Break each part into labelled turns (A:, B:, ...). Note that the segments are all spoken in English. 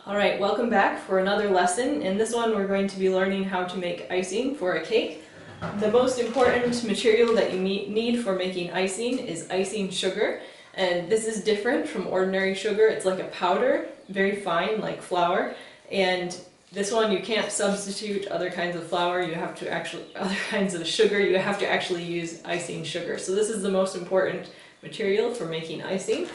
A: Alright, welcome back for another lesson. In this one we're going to be learning how to make icing for a cake. The most important material that you need for making icing is icing sugar, and this is different from ordinary sugar. It's like a powder, very fine like flour, and this one you can't substitute other kinds of flour, other kinds of sugar, you have to actually use icing sugar. So this is the most important material for making icing.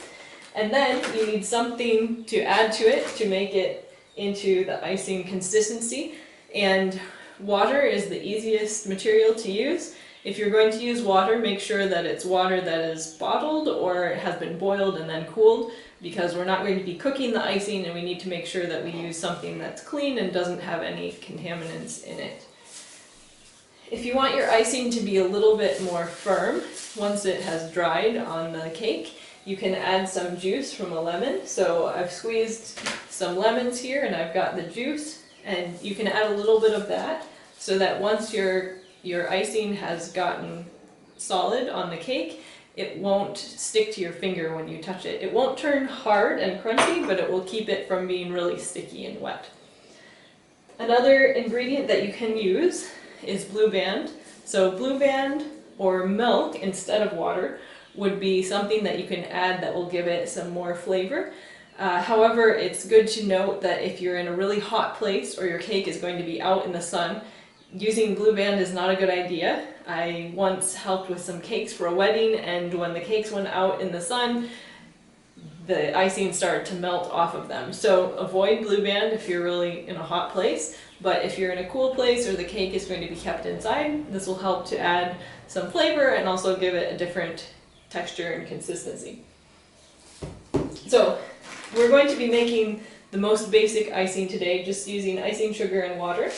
A: And then you need something to add to it to make it into the icing consistency. And water is the easiest material to use. If you're going to use water, make sure that it's water that is bottled or has been boiled and then cooled, because we're not going to be cooking the icing and we need to make sure that we use something that's clean and doesn't have any contaminants in it. If you want your icing to be a little bit more firm, once it has dried on the cake, you can add some juice from a lemon. So I've squeezed some lemons here and I've got the juice, and you can add a little bit of that so that once your icing has gotten solid on the cake, it won't stick to your finger when you touch it. It won't turn hard and crunchy, but it will keep it from being really sticky and wet. Another ingredient that you can use is Blue Band. So Blue Band or milk instead of water would be something that you can add that will give it some more flavor. However, it's good to note that if you're in a really hot place or your cake is going to be out in the sun, using Blue Band is not a good idea. I once helped with some cakes for a wedding, and when the cakes went out in the sun, the icing started to melt off of them. So avoid Blue Band if you're really in a hot place, but if you're in a cool place or the cake is going to be kept inside, this will help to add some flavor and also give it a different texture and consistency. So we're going to be making the most basic icing today, just using icing sugar and water.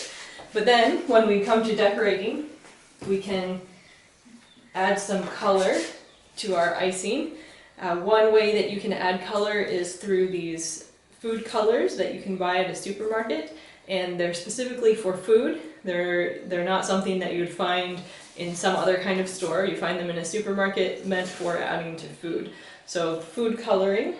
A: But then when we come to decorating, we can add some color to our icing. One way that you can add color is through these food colors that you can buy at a supermarket, and they're specifically for food. They're not something that you would find in some other kind of store. You find them in a supermarket, meant for adding to food. So food coloring.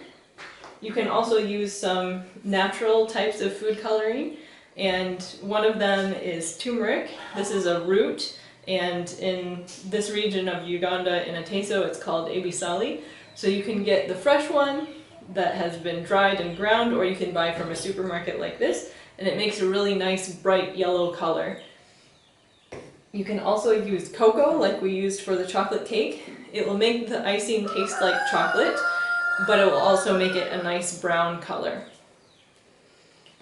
A: You can also use some natural types of food coloring, and one of them is turmeric. This is a root, and in this region of Uganda, in Ateso, it's called ebisali. So you can get the fresh one that has been dried and ground, or you can buy from a supermarket like this, and it makes a really nice bright yellow color. You can also use cocoa like we used for the chocolate cake. It will make the icing taste like chocolate, but it will also make it a nice brown color.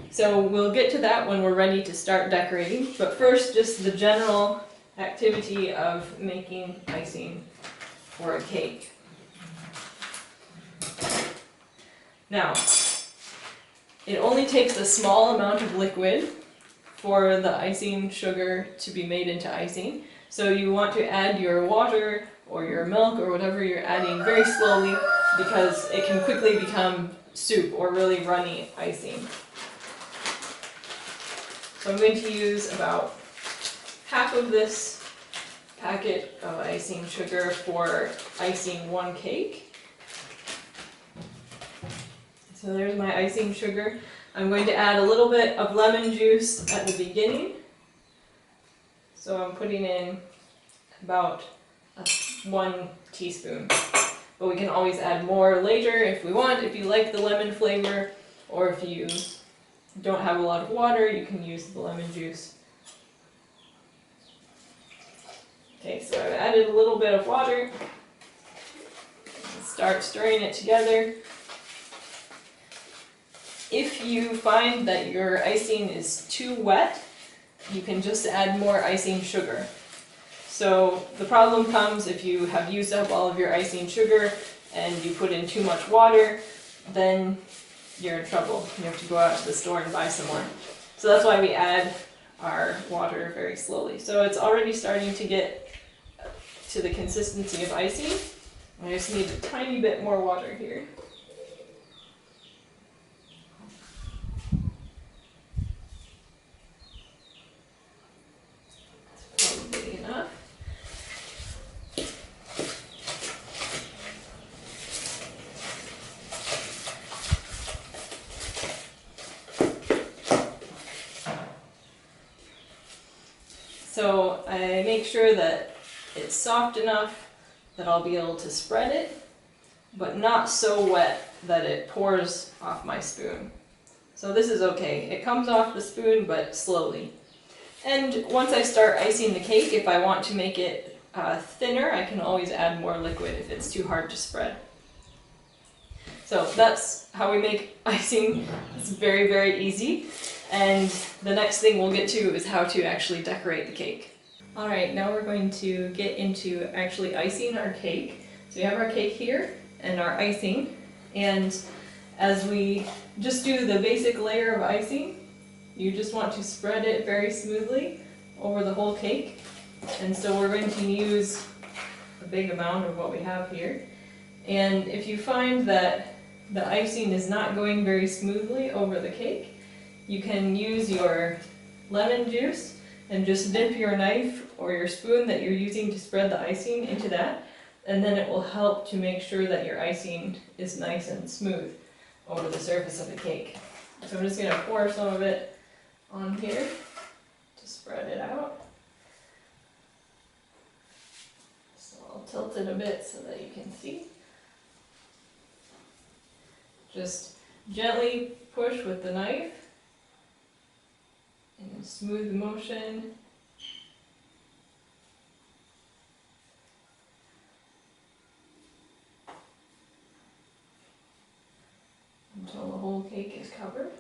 A: So we'll get to that when we're ready to start decorating, but first just the general activity of making icing for a cake. Now, it only takes a small amount of liquid for the icing sugar to be made into icing. So you want to add your water or your milk or whatever you're adding very slowly, because it can quickly become soup or really runny icing. So I'm going to use about half of this packet of icing sugar for icing one cake. So there's my icing sugar. I'm going to add a little bit of lemon juice at the beginning. So I'm putting in about 1 teaspoon. But we can always add more later if we want, if you like the lemon flavor, or if you don't have a lot of water, you can use the lemon juice. Okay, so I've added a little bit of water. Start stirring it together. If you find that your icing is too wet, you can just add more icing sugar. So the problem comes if you have used up all of your icing sugar and you put in too much water, then you're in trouble. You have to go out to the store and buy some more. So that's why we add our water very slowly. So it's already starting to get to the consistency of icing. I just need a tiny bit more water here. Probably enough. So I make sure that it's soft enough that I'll be able to spread it, but not so wet that it pours off my spoon. So this is okay. It comes off the spoon, but slowly. And once I start icing the cake, if I want to make it thinner, I can always add more liquid if it's too hard to spread. So that's how we make icing. It's very, very easy. And the next thing we'll get to is how to actually decorate the cake. Alright, now we're going to get into actually icing our cake. So we have our cake here and our icing. And as we just do the basic layer of icing, you just want to spread it very smoothly over the whole cake. And so we're going to use a big amount of what we have here. And if you find that the icing is not going very smoothly over the cake, you can use your lemon juice and just dip your knife or your spoon that you're using to spread the icing into that, and then it will help to make sure that your icing is nice and smooth over the surface of the cake. So I'm just going to pour some of it on here to spread it out. So I'll tilt it a bit so that you can see. Just gently push with the knife in a smooth motion. Until the whole cake is covered.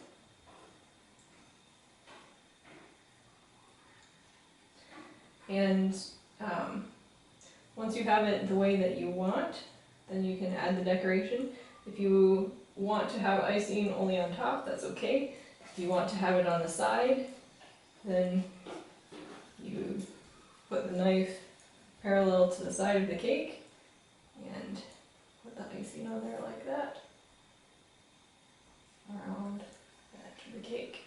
A: And once you have it the way that you want, then you can add the decoration. If you want to have icing only on top, that's okay. If you want to have it on the side, then you put the knife parallel to the side of the cake and put the icing on there like that, around the edge of the cake.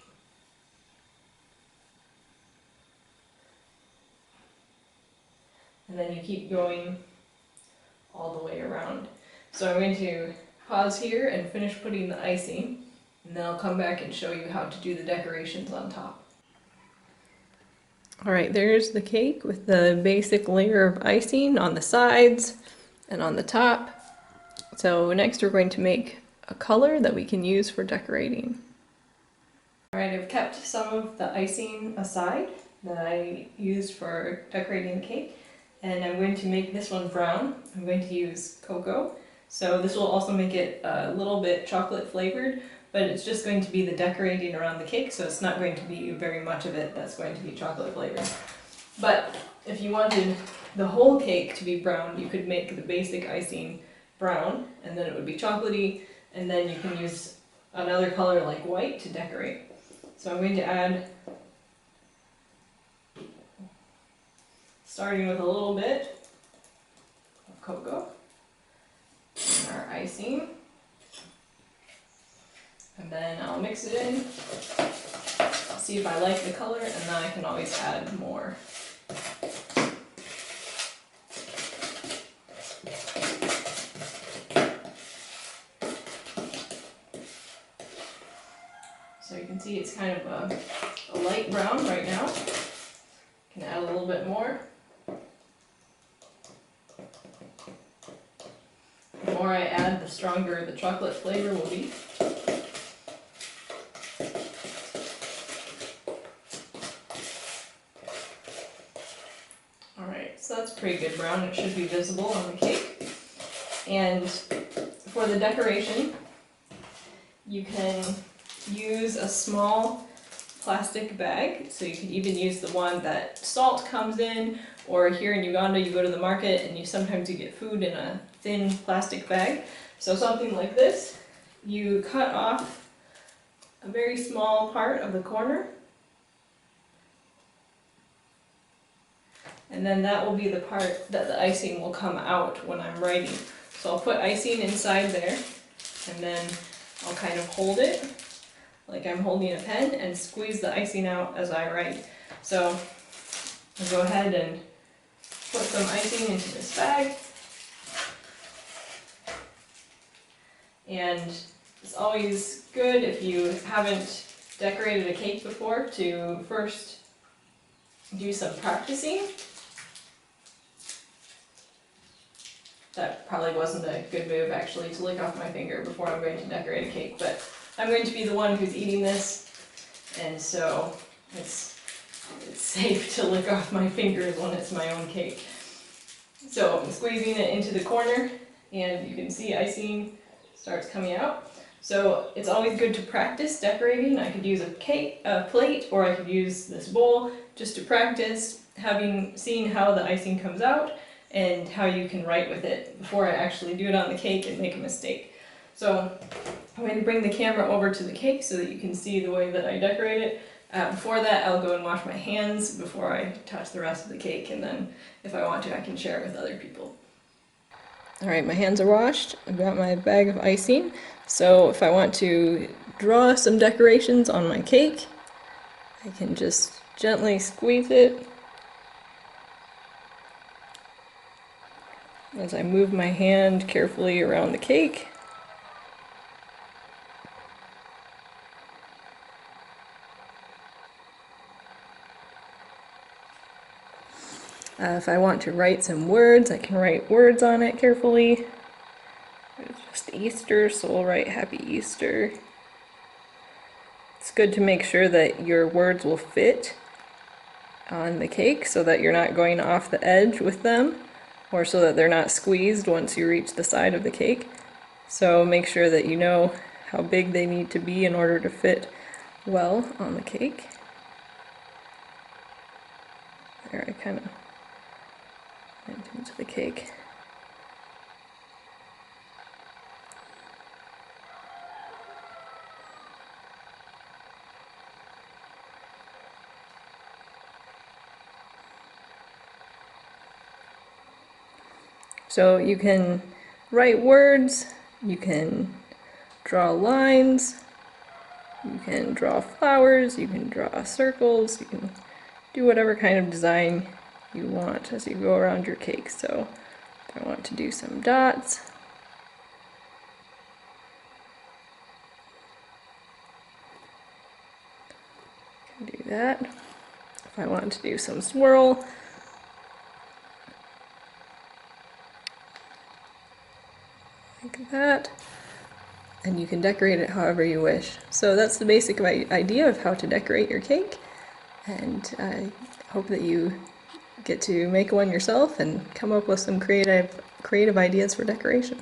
A: And then you keep going all the way around. So I'm going to pause here and finish putting the icing, and then I'll come back and show you how to do the decorations on top. Alright, there's the cake with the basic layer of icing on the sides and on the top. So next we're going to make a color that we can use for decorating. Alright, I've kept some of the icing aside that I used for decorating the cake, and I'm going to make this one brown. I'm going to use cocoa. So this will also make it a little bit chocolate flavored, but it's just going to be the decorating around the cake, so it's not going to be very much of it that's going to be chocolate flavored. But if you wanted the whole cake to be brown, you could make the basic icing brown, and then it would be chocolatey, and then you can use another color like white to decorate. So I'm going to add, starting with a little bit of cocoa, and our icing, and then I'll mix it in, see if I like the color, and then I can always add more. So you can see it's kind of a light brown right now. You can add a little bit more. The more I add, the stronger the chocolate flavor will be. Alright, so that's pretty good brown. It should be visible on the cake. And for the decoration, you can use a small plastic bag. So you could even use the one that salt comes in, or here in Uganda you go to the market and sometimes you get food in a thin plastic bag. So something like this, you cut off a very small part of the corner, and then that will be the part that the icing will come out when I'm writing. So I'll put icing inside there, and then I'll kind of hold it like I'm holding a pen and squeeze the icing out as I write. So I'll go ahead and put some icing into this bag. And it's always good, if you haven't decorated a cake before, to first do some practicing. That probably wasn't a good move actually, to lick off my finger before I'm going to decorate a cake, but I'm going to be the one who's eating this, and so it's safe to lick off my fingers when it's my own cake. So I'm squeezing it into the corner, and you can see icing starts coming out. So it's always good to practice decorating. I could use a plate, or I could use this bowl just to practice seeing how the icing comes out and how you can write with it before I actually do it on the cake and make a mistake. So I'm going to bring the camera over to the cake so that you can see the way that I decorate it. Before that, I'll go and wash my hands before I touch the rest of the cake, and then if I want to, I can share it with other people. Alright, my hands are washed. I've got my bag of icing. So if I want to draw some decorations on my cake, I can just gently squeeze it as I move my hand carefully around the cake. If I want to write some words, I can write words on it carefully. It's just Easter, so we'll write Happy Easter. It's good to make sure that your words will fit on the cake so that you're not going off the edge with them, or so that they're not squeezed once you reach the side of the cake. So make sure that you know how big they need to be in order to fit well on the cake. There, I kind of went into the cake. So you can write words, you can draw lines, you can draw flowers, you can draw circles, you can do whatever kind of design you want as you go around your cake. So if I want to do some dots, I can do that. If I want to do some swirl, like that, and you can decorate it however you wish. So that's the basic idea of how to decorate your cake, and I hope that you get to make one yourself and come up with some creative ideas for decoration.